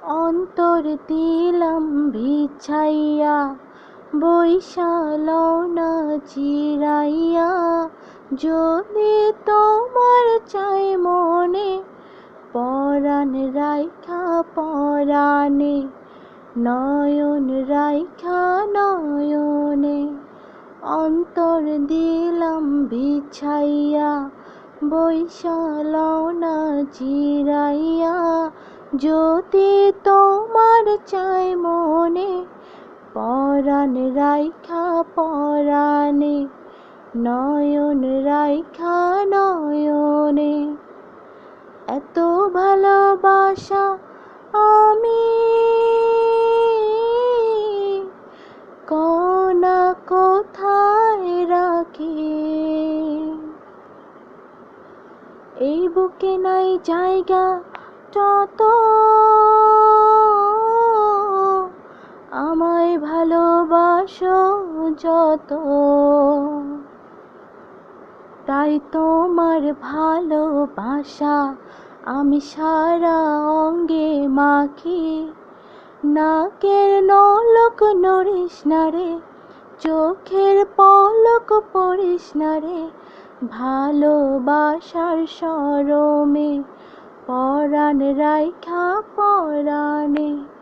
অন্তর দিলাম বিছাইয়া, বৈশালও না চিরাইয়া। যদি তোমার চাই মনে, পরাণ রাইখা পরাণে, নয়ন রাইখা নয়নে। অন্তর দিলাম বিছাইয়া, বৈশালও না চিরাইয়া। যদি তোমার চাই মনে, পরাণ রাইখা পরাণে, নয়ন রাইখা নয়নে। এত ভালোবাসা আমি কোনা কোথায় রাখি। এই বুকে নাই জায়গা যত, আমায় ভালোবাসো যত। তাই তোমার ভালোবাসা আমি সারা অঙ্গে মাখি। নাকের নলক নড়িস না রে, চোখের পলক পড়িস না রে। ভালোবাসার শরমে পরাণ রাইখা পরাণে।